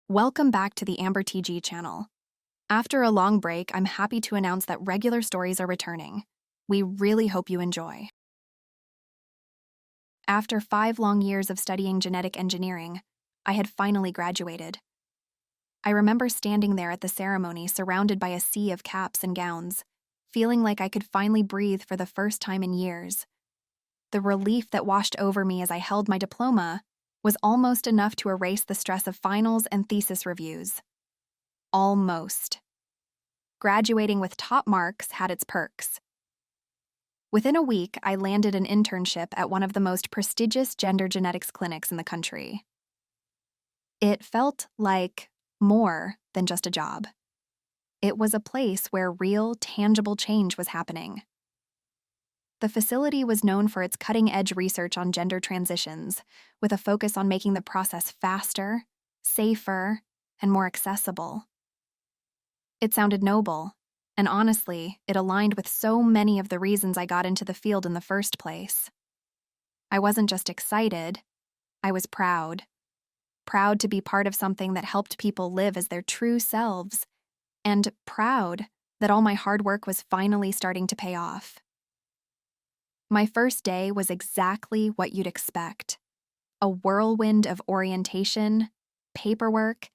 Welcome back to the AmberTG channel. After a long break, I'm happy to announce that regular stories are returning. We really hope you enjoy. After 5 long years of studying genetic engineering, I had finally graduated. I remember standing there at the ceremony surrounded by a sea of caps and gowns, feeling like I could finally breathe for the first time in years. The relief that washed over me as I held my diploma was almost enough to erase the stress of finals and thesis reviews. Almost. Graduating with top marks had its perks. Within a week, I landed an internship at one of the most prestigious gender genetics clinics in the country. It felt like more than just a job. It was a place where real, tangible change was happening. The facility was known for its cutting-edge research on gender transitions, with a focus on making the process faster, safer, and more accessible. It sounded noble, and honestly, it aligned with so many of the reasons I got into the field in the first place. I wasn't just excited, I was proud. Proud to be part of something that helped people live as their true selves, and proud that all my hard work was finally starting to pay off. My first day was exactly what you'd expect. A whirlwind of orientation, paperwork,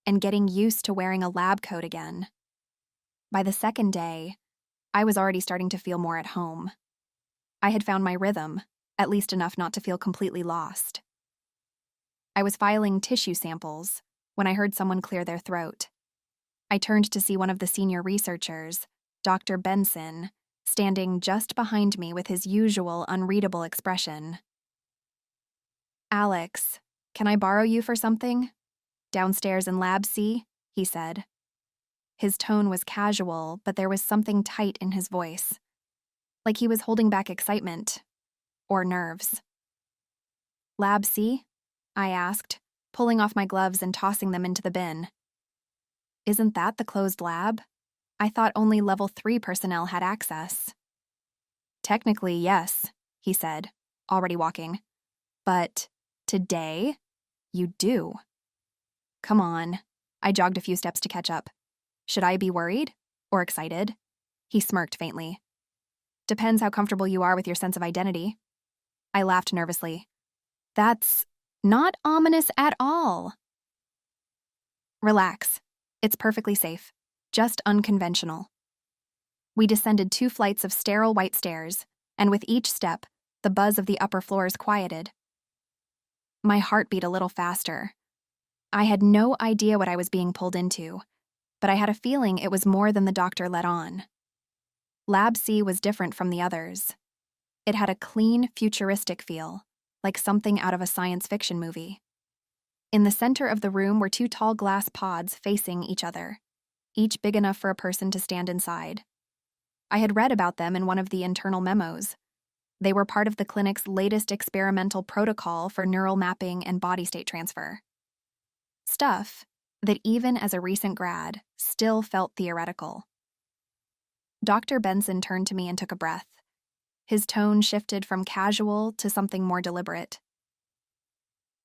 and getting used to wearing a lab coat again. By the second day, I was already starting to feel more at home. I had found my rhythm, at least enough not to feel completely lost. I was filing tissue samples when I heard someone clear their throat. I turned to see one of the senior researchers, Dr. Benson, standing just behind me with his usual unreadable expression. "Alex, can I borrow you for something? Downstairs in Lab C?" he said. His tone was casual, but there was something tight in his voice, like he was holding back excitement or nerves. "Lab C?" I asked, pulling off my gloves and tossing them into the bin. "Isn't that the closed lab? I thought only level 3 personnel had access." "Technically, yes," he said, already walking. "But today, you do." "Come on." I jogged a few steps to catch up. "Should I be worried or excited?" He smirked faintly. "Depends how comfortable you are with your sense of identity." I laughed nervously. "That's not ominous at all." "Relax. It's perfectly safe. Just unconventional." We descended 2 flights of sterile white stairs, and with each step, the buzz of the upper floors quieted. My heart beat a little faster. I had no idea what I was being pulled into, but I had a feeling it was more than the doctor let on. Lab C was different from the others. It had a clean, futuristic feel, like something out of a science fiction movie. In the center of the room were 2 tall glass pods facing each other, each big enough for a person to stand inside. I had read about them in one of the internal memos. They were part of the clinic's latest experimental protocol for neural mapping and body state transfer. Stuff that even as a recent grad still felt theoretical. Dr. Benson turned to me and took a breath. His tone shifted from casual to something more deliberate.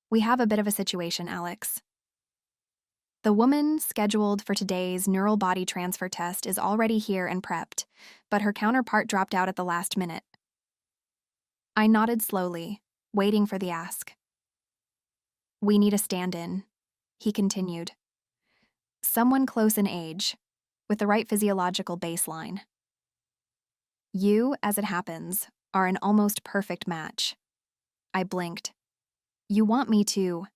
"We have a bit of a situation, Alex. The woman scheduled for today's neural body transfer test is already here and prepped, but her counterpart dropped out at the last minute." I nodded slowly, waiting for the ask. "We need a stand-in," he continued. "Someone close in age, with the right physiological baseline. You, as it happens, are an almost perfect match." I blinked. "You want me to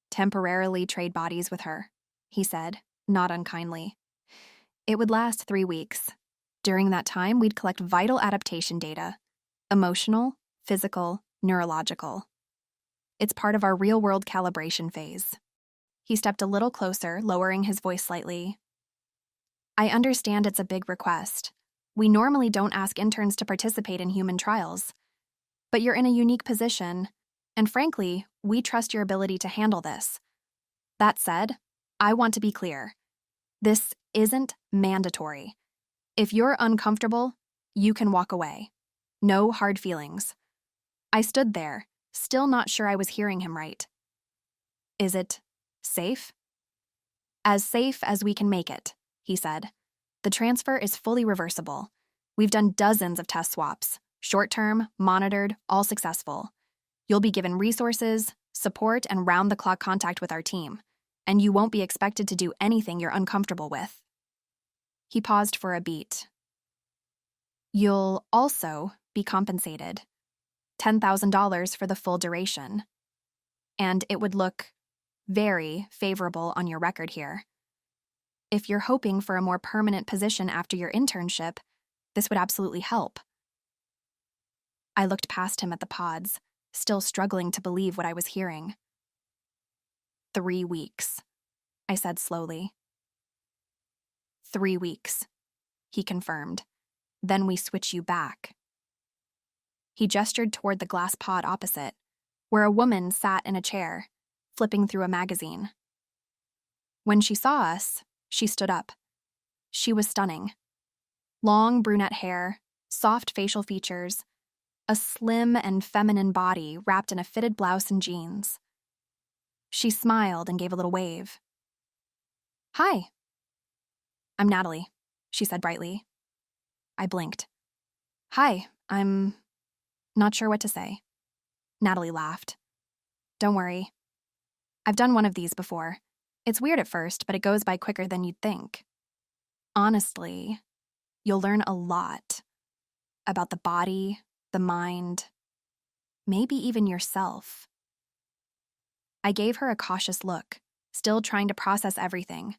temporarily trade bodies with her," he said, not unkindly. "It would last 3 weeks. During that time, we'd collect vital adaptation data: emotional, physical, neurological. It's part of our real-world calibration phase." He stepped a little closer, lowering his voice slightly. "I understand it's a big request. We normally don't ask interns to participate in human trials. But you're in a unique position, and frankly, we trust your ability to handle this. That said, I want to be clear. This isn't mandatory. If you're uncomfortable, you can walk away. No hard feelings." I stood there, still not sure I was hearing him right. "Is it safe?" As safe as we can make it, he said. The transfer is fully reversible. We've done dozens of test swaps, short-term, monitored, all successful. You'll be given resources, support, and round-the-clock contact with our team, and you won't be expected to do anything you're uncomfortable with. He paused for a beat. You'll also be compensated. $10,000 for the full duration. And it would look very favorable on your record here. If you're hoping for a more permanent position after your internship, this would absolutely help. I looked past him at the pods, still struggling to believe what I was hearing. 3 weeks, I said slowly. 3 weeks, he confirmed. Then we switch you back. He gestured toward the glass pod opposite, where a woman sat in a chair, flipping through a magazine. When she saw us, she stood up. She was stunning. Long brunette hair, soft facial features, a slim and feminine body wrapped in a fitted blouse and jeans. She smiled and gave a little wave. Hi. I'm Natalie, she said brightly. I blinked. Hi, I'm not sure what to say. Natalie laughed. Don't worry. I've done one of these before. It's weird at first, but it goes by quicker than you'd think. Honestly, you'll learn a lot about the body, the mind, maybe even yourself. I gave her a cautious look, still trying to process everything.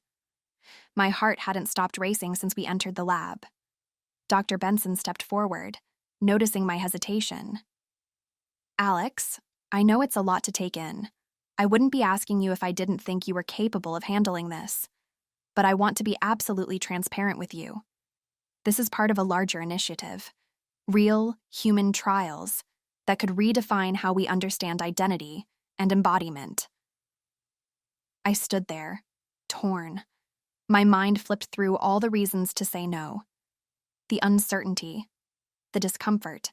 My heart hadn't stopped racing since we entered the lab. Dr. Benson stepped forward, noticing my hesitation. Alex, I know it's a lot to take in. I wouldn't be asking you if I didn't think you were capable of handling this. But I want to be absolutely transparent with you. This is part of a larger initiative. Real, human trials that could redefine how we understand identity and embodiment. I stood there, torn. My mind flipped through all the reasons to say no. The uncertainty, the discomfort,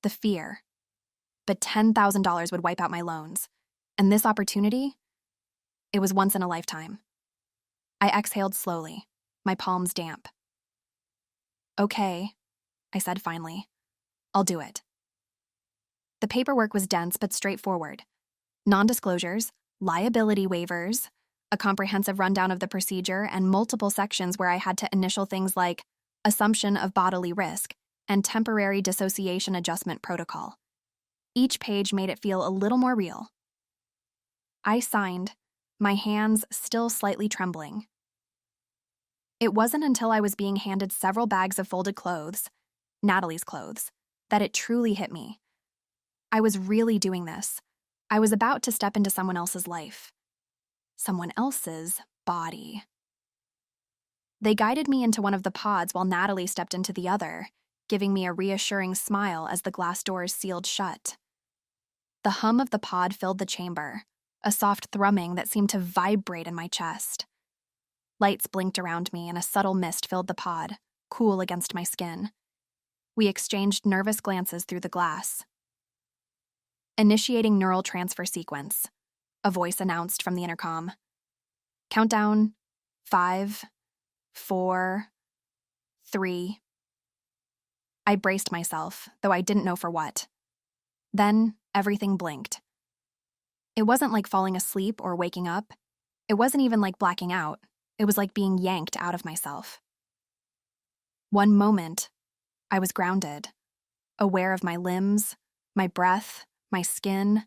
the fear. But $10,000 would wipe out my loans. And this opportunity, it was once in a lifetime. I exhaled slowly, my palms damp. Okay, I said finally. I'll do it. The paperwork was dense but straightforward. Non-disclosures, liability waivers, a comprehensive rundown of the procedure, and multiple sections where I had to initial things like assumption of bodily risk and temporary dissociation adjustment protocol. Each page made it feel a little more real. I signed, my hands still slightly trembling. It wasn't until I was being handed several bags of folded clothes, Natalie's clothes, that it truly hit me. I was really doing this. I was about to step into someone else's life. Someone else's body. They guided me into one of the pods while Natalie stepped into the other, giving me a reassuring smile as the glass doors sealed shut. The hum of the pod filled the chamber, a soft thrumming that seemed to vibrate in my chest. Lights blinked around me and a subtle mist filled the pod, cool against my skin. We exchanged nervous glances through the glass. Initiating neural transfer sequence, a voice announced from the intercom. Countdown, 5, 4, 3. I braced myself, though I didn't know for what. Then, everything blinked. It wasn't like falling asleep or waking up. It wasn't even like blacking out. It was like being yanked out of myself. One moment, I was grounded, aware of my limbs, my breath, my skin.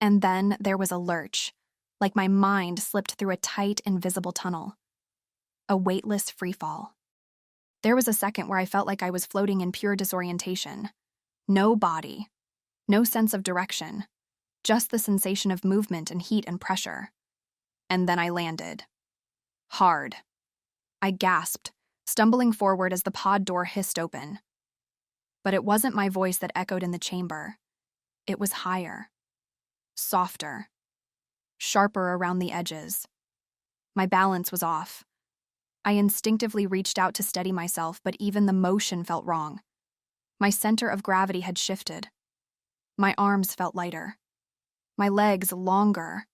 And then there was a lurch, like my mind slipped through a tight, invisible tunnel. A weightless freefall. There was a second where I felt like I was floating in pure disorientation. No body, no sense of direction, just the sensation of movement and heat and pressure. And then I landed. Hard. I gasped, stumbling forward as the pod door hissed open. But it wasn't my voice that echoed in the chamber. It was higher, softer, sharper around the edges. My balance was off. I instinctively reached out to steady myself, but even the motion felt wrong. My center of gravity had shifted. My arms felt lighter. My legs longer.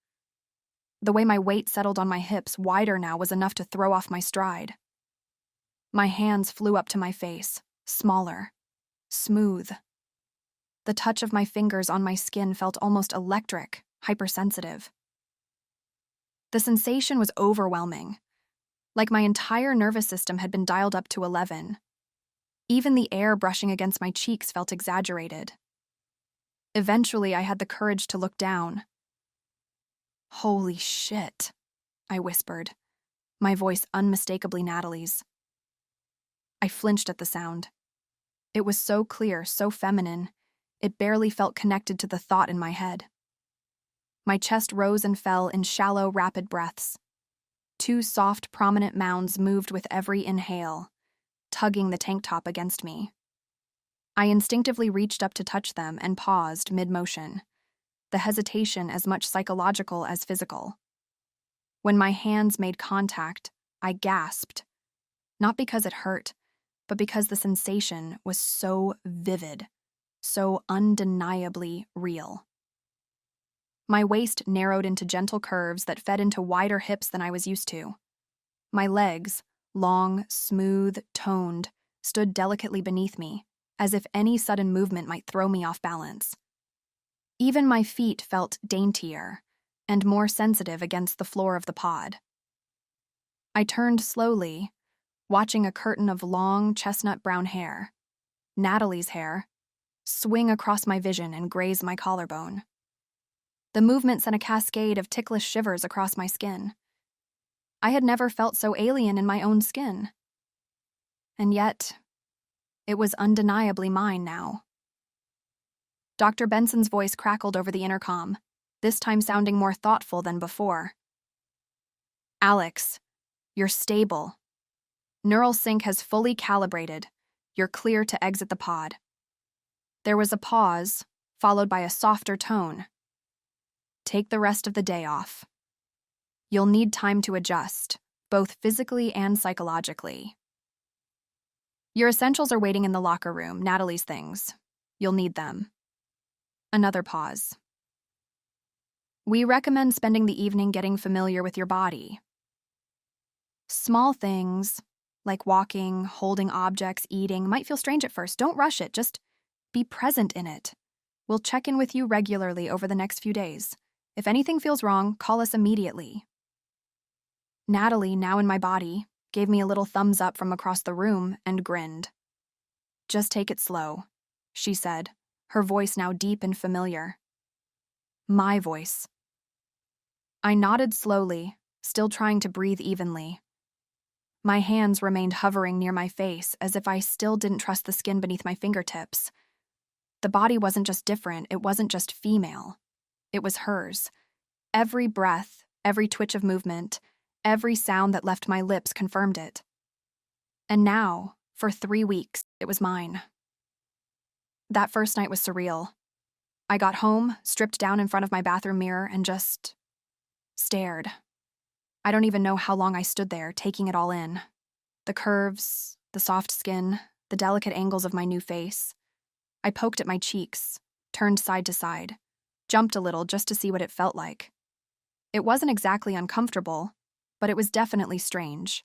The way my weight settled on my hips, wider now, was enough to throw off my stride. My hands flew up to my face, smaller, smooth. The touch of my fingers on my skin felt almost electric, hypersensitive. The sensation was overwhelming, like my entire nervous system had been dialed up to 11. Even the air brushing against my cheeks felt exaggerated. Eventually, I had the courage to look down. "Holy shit," I whispered, my voice unmistakably Natalie's. I flinched at the sound. It was so clear, so feminine, it barely felt connected to the thought in my head. My chest rose and fell in shallow, rapid breaths. 2 soft, prominent mounds moved with every inhale, tugging the tank top against me. I instinctively reached up to touch them and paused mid-motion, the hesitation as much psychological as physical. When my hands made contact, I gasped, not because it hurt, but because the sensation was so vivid, so undeniably real. My waist narrowed into gentle curves that fed into wider hips than I was used to. My legs, long, smooth, toned, stood delicately beneath me, as if any sudden movement might throw me off balance. Even my feet felt daintier and more sensitive against the floor of the pod. I turned slowly, watching a curtain of long, chestnut-brown hair, Natalie's hair, swing across my vision and graze my collarbone. The movement sent a cascade of ticklish shivers across my skin. I had never felt so alien in my own skin. And yet, it was undeniably mine now. Dr. Benson's voice crackled over the intercom, this time sounding more thoughtful than before. "Alex, you're stable. Neural sync has fully calibrated. You're clear to exit the pod." There was a pause, followed by a softer tone. "Take the rest of the day off. You'll need time to adjust, both physically and psychologically. Your essentials are waiting in the locker room, Natalie's things. You'll need them." Another pause. "We recommend spending the evening getting familiar with your body. Small things, like walking, holding objects, eating, might feel strange at first. Don't rush it, just be present in it. We'll check in with you regularly over the next few days. If anything feels wrong, call us immediately." Natalie, now in my body, gave me a little thumbs up from across the room and grinned. "Just take it slow," she said, her voice now deep and familiar. My voice. I nodded slowly, still trying to breathe evenly. My hands remained hovering near my face, as if I still didn't trust the skin beneath my fingertips. The body wasn't just different, it wasn't just female. It was hers. Every breath, every twitch of movement, every sound that left my lips confirmed it. And now, for 3 weeks, it was mine. That first night was surreal. I got home, stripped down in front of my bathroom mirror, and just stared. I don't even know how long I stood there, taking it all in. The curves, the soft skin, the delicate angles of my new face. I poked at my cheeks, turned side to side, jumped a little just to see what it felt like. It wasn't exactly uncomfortable, but it was definitely strange.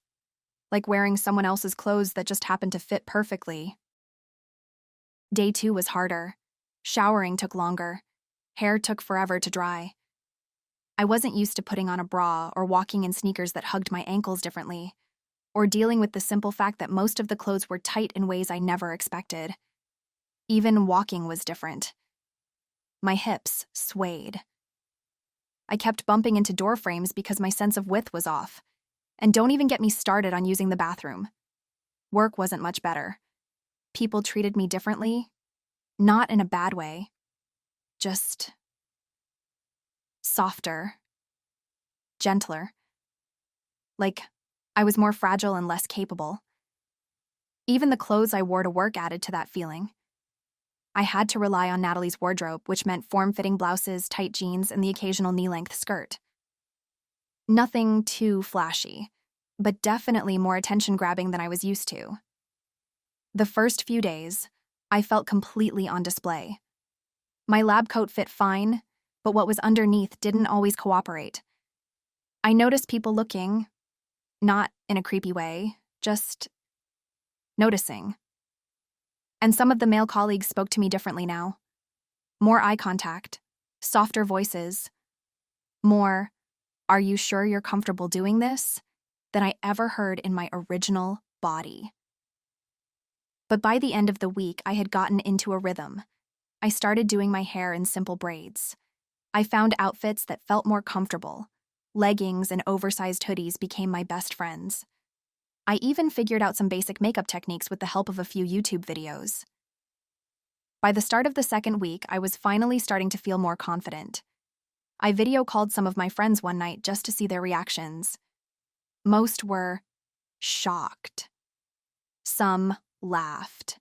Like wearing someone else's clothes that just happened to fit perfectly. Day 2 was harder. Showering took longer. Hair took forever to dry. I wasn't used to putting on a bra or walking in sneakers that hugged my ankles differently, or dealing with the simple fact that most of the clothes were tight in ways I never expected. Even walking was different. My hips swayed. I kept bumping into door frames because my sense of width was off. And don't even get me started on using the bathroom. Work wasn't much better. People treated me differently, not in a bad way, just softer, gentler. Like I was more fragile and less capable. Even the clothes I wore to work added to that feeling. I had to rely on Natalie's wardrobe, which meant form-fitting blouses, tight jeans, and the occasional knee-length skirt. Nothing too flashy, but definitely more attention-grabbing than I was used to. The first few days, I felt completely on display. My lab coat fit fine, but what was underneath didn't always cooperate. I noticed people looking, not in a creepy way, just noticing. And some of the male colleagues spoke to me differently now. More eye contact, softer voices, more, "Are you sure you're comfortable doing this?" than I ever heard in my original body. But by the end of the week, I had gotten into a rhythm. I started doing my hair in simple braids. I found outfits that felt more comfortable. Leggings and oversized hoodies became my best friends. I even figured out some basic makeup techniques with the help of a few YouTube videos. By the start of the second week, I was finally starting to feel more confident. I video called some of my friends one night just to see their reactions. Most were shocked. Some laughed.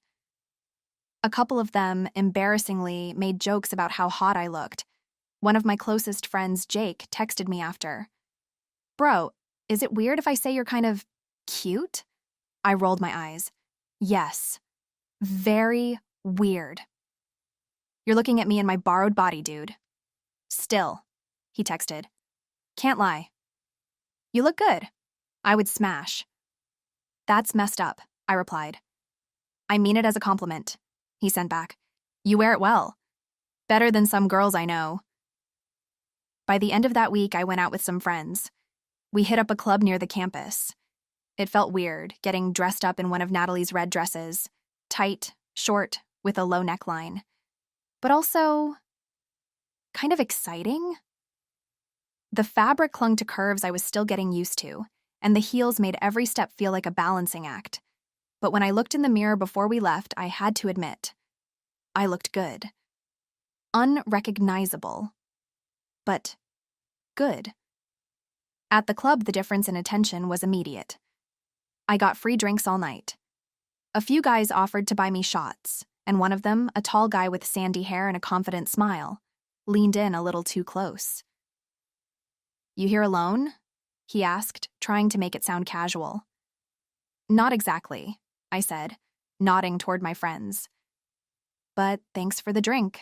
A couple of them, embarrassingly, made jokes about how hot I looked. One of my closest friends, Jake, texted me after. "Bro, is it weird if I say you're kind of cute?" I rolled my eyes. Yes. Very weird. "You're looking at me in my borrowed body, dude." "Still," he texted. "Can't lie. You look good." I would smash. "That's messed up," I replied. "I mean it as a compliment," he sent back. "You wear it well. Better than some girls I know." By the end of that week, I went out with some friends. We hit up a club near the campus. It felt weird, getting dressed up in one of Natalie's red dresses, tight, short, with a low neckline. But also kind of exciting. The fabric clung to curves I was still getting used to, and the heels made every step feel like a balancing act. But when I looked in the mirror before we left, I had to admit, I looked good. Unrecognizable, but good. At the club, the difference in attention was immediate. I got free drinks all night. A few guys offered to buy me shots, and one of them, a tall guy with sandy hair and a confident smile, leaned in a little too close. "You here alone?" he asked, trying to make it sound casual. "Not exactly," I said, nodding toward my friends. "But thanks for the drink."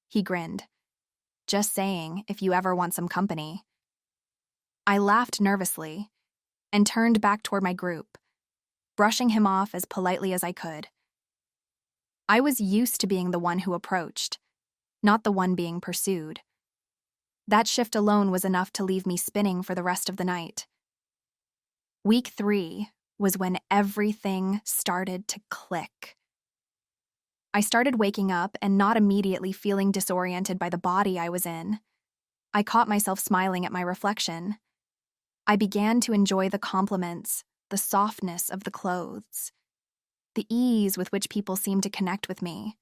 He grinned. "Just saying, if you ever want some company." I laughed nervously and turned back toward my group, brushing him off as politely as I could. I was used to being the one who approached, not the one being pursued. That shift alone was enough to leave me spinning for the rest of the night. Week 3 was when everything started to click. I started waking up and not immediately feeling disoriented by the body I was in. I caught myself smiling at my reflection. I began to enjoy the compliments, the softness of the clothes, the ease with which people seemed to connect with me.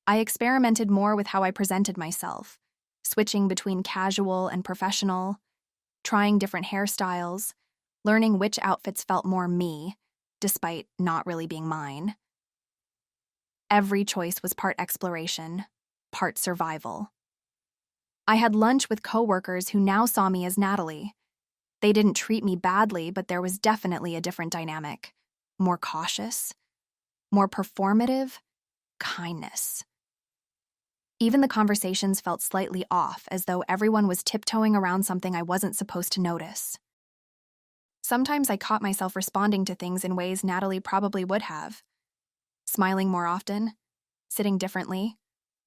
I experimented more with how I presented myself, switching between casual and professional, trying different hairstyles, learning which outfits felt more me, despite not really being mine. Every choice was part exploration, part survival. I had lunch with coworkers who now saw me as Natalie. They didn't treat me badly, but there was definitely a different dynamic. More cautious, more performative, kindness. Even the conversations felt slightly off, as though everyone was tiptoeing around something I wasn't supposed to notice. Sometimes I caught myself responding to things in ways Natalie probably would have. Smiling more often, sitting differently,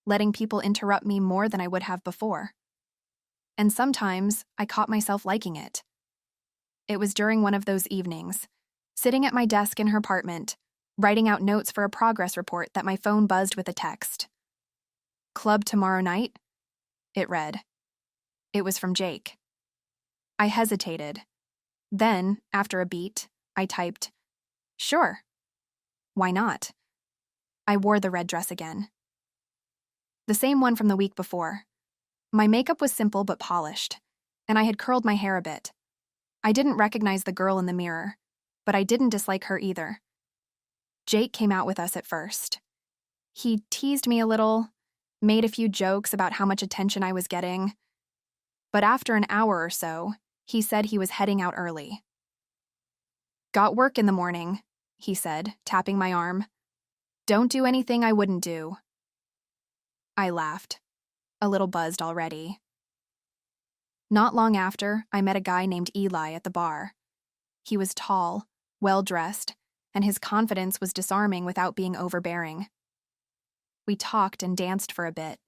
letting people interrupt me more than I would have before. And sometimes I caught myself liking it. It was during one of those evenings, sitting at my desk in her apartment, writing out notes for a progress report, that my phone buzzed with a text. "Club tomorrow night?" it read. It was from Jake. I hesitated. Then, after a beat, I typed, "Sure. Why not?" I wore the red dress again. The same one from the week before. My makeup was simple but polished, and I had curled my hair a bit. I didn't recognize the girl in the mirror, but I didn't dislike her either. Jake came out with us at first. He teased me a little, made a few jokes about how much attention I was getting. But after an hour or so, he said he was heading out early. "Got work in the morning," he said, tapping my arm. "Don't do anything I wouldn't do." I laughed, a little buzzed already. Not long after, I met a guy named Eli at the bar. He was tall, well-dressed, and his confidence was disarming without being overbearing. We talked and danced for a bit.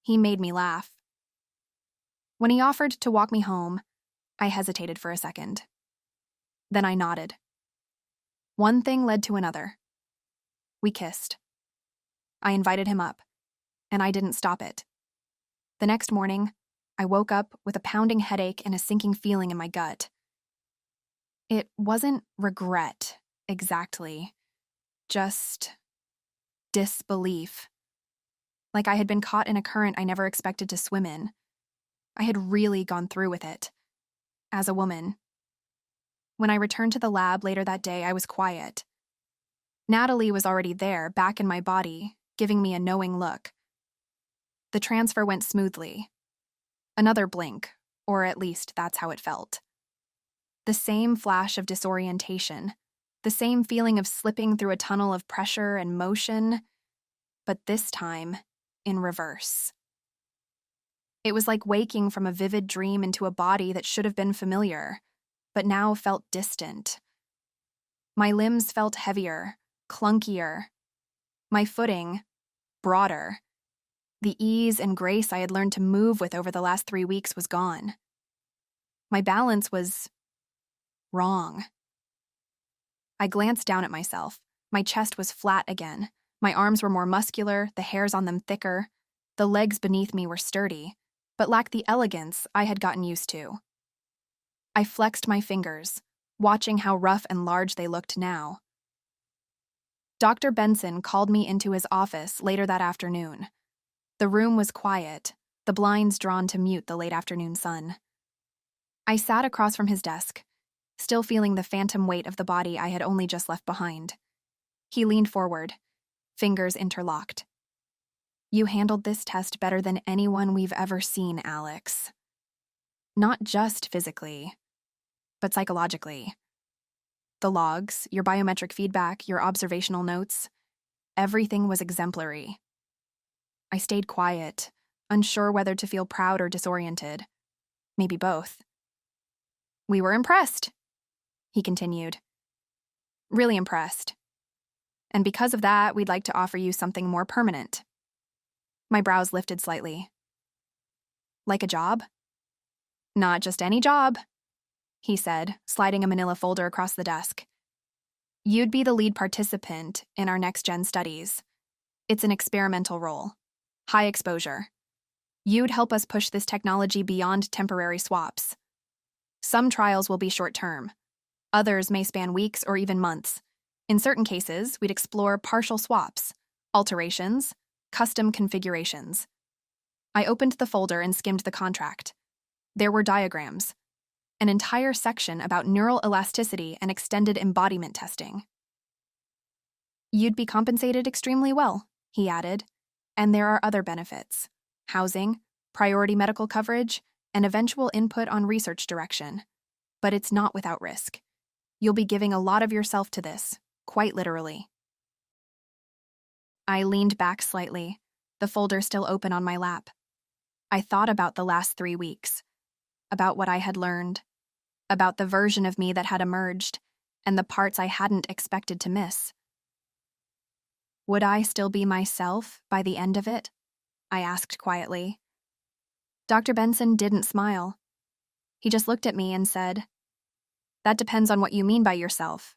He made me laugh. When he offered to walk me home, I hesitated for a second. Then I nodded. One thing led to another. We kissed. I invited him up, and I didn't stop it. The next morning, I woke up with a pounding headache and a sinking feeling in my gut. It wasn't regret, exactly. Just disbelief. Like I had been caught in a current I never expected to swim in. I had really gone through with it. As a woman. When I returned to the lab later that day, I was quiet. Natalie was already there, back in my body, giving me a knowing look. The transfer went smoothly. Another blink, or at least that's how it felt. The same flash of disorientation, the same feeling of slipping through a tunnel of pressure and motion, but this time in reverse. It was like waking from a vivid dream into a body that should have been familiar, but now felt distant. My limbs felt heavier, clunkier. My footing, broader. The ease and grace I had learned to move with over the last 3 weeks was gone. My balance was wrong. I glanced down at myself. My chest was flat again. My arms were more muscular, the hairs on them thicker. The legs beneath me were sturdy, but lacked the elegance I had gotten used to. I flexed my fingers, watching how rough and large they looked now. Dr. Benson called me into his office later that afternoon. The room was quiet, the blinds drawn to mute the late afternoon sun. I sat across from his desk, still feeling the phantom weight of the body I had only just left behind. He leaned forward, fingers interlocked. "You handled this test better than anyone we've ever seen, Alex. Not just physically, but psychologically. The logs, your biometric feedback, your observational notes, everything was exemplary." I stayed quiet, unsure whether to feel proud or disoriented. Maybe both. "We were impressed," he continued. "Really impressed. And because of that, we'd like to offer you something more permanent." My brows lifted slightly. "Like a job?" "Not just any job," he said, sliding a manila folder across the desk. "You'd be the lead participant in our next-gen studies. It's an experimental role. High exposure. You'd help us push this technology beyond temporary swaps. Some trials will be short-term. Others may span weeks or even months. In certain cases, we'd explore partial swaps, alterations, custom configurations." I opened the folder and skimmed the contract. There were diagrams, an entire section about neural elasticity and extended embodiment testing. "You'd be compensated extremely well," he added, "and there are other benefits: housing, priority medical coverage, and eventual input on research direction. But it's not without risk. You'll be giving a lot of yourself to this, quite literally." I leaned back slightly, the folder still open on my lap. I thought about the last 3 weeks, about what I had learned, about the version of me that had emerged, and the parts I hadn't expected to miss. Would I still be myself by the end of it? I asked quietly. Dr. Benson didn't smile. He just looked at me and said, "That depends on what you mean by yourself."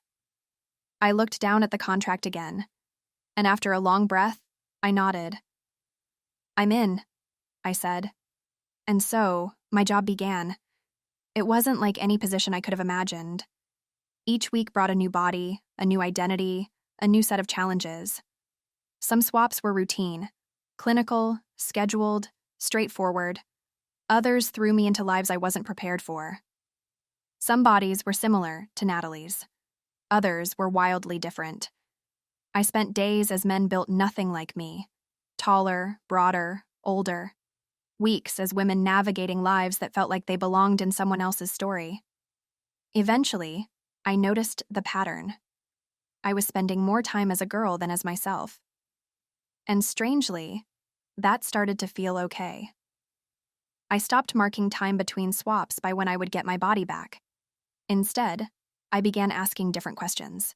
I looked down at the contract again, and after a long breath, I nodded. "I'm in," I said. And so, my job began. It wasn't like any position I could have imagined. Each week brought a new body, a new identity, a new set of challenges. Some swaps were routine, clinical, scheduled, straightforward. Others threw me into lives I wasn't prepared for. Some bodies were similar to Natalie's. Others were wildly different. I spent days as men built nothing like me, taller, broader, older. Weeks as women navigating lives that felt like they belonged in someone else's story. Eventually, I noticed the pattern. I was spending more time as a girl than as myself. And strangely, that started to feel okay. I stopped marking time between swaps by when I would get my body back. Instead, I began asking different questions.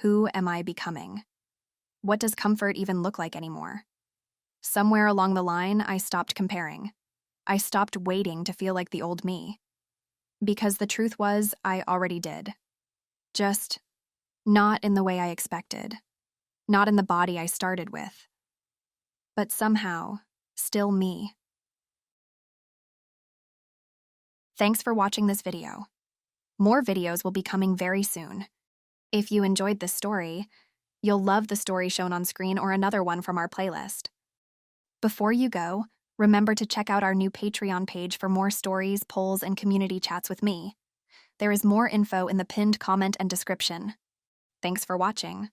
Who am I becoming? What does comfort even look like anymore? Somewhere along the line, I stopped comparing. I stopped waiting to feel like the old me. Because the truth was, I already did. Just not in the way I expected. Not in the body I started with. But somehow, still me. Thanks for watching this video. More videos will be coming very soon. If you enjoyed this story, you'll love the story shown on screen or another one from our playlist. Before you go, remember to check out our new Patreon page for more stories, polls, and community chats with me. There is more info in the pinned comment and description. Thanks for watching.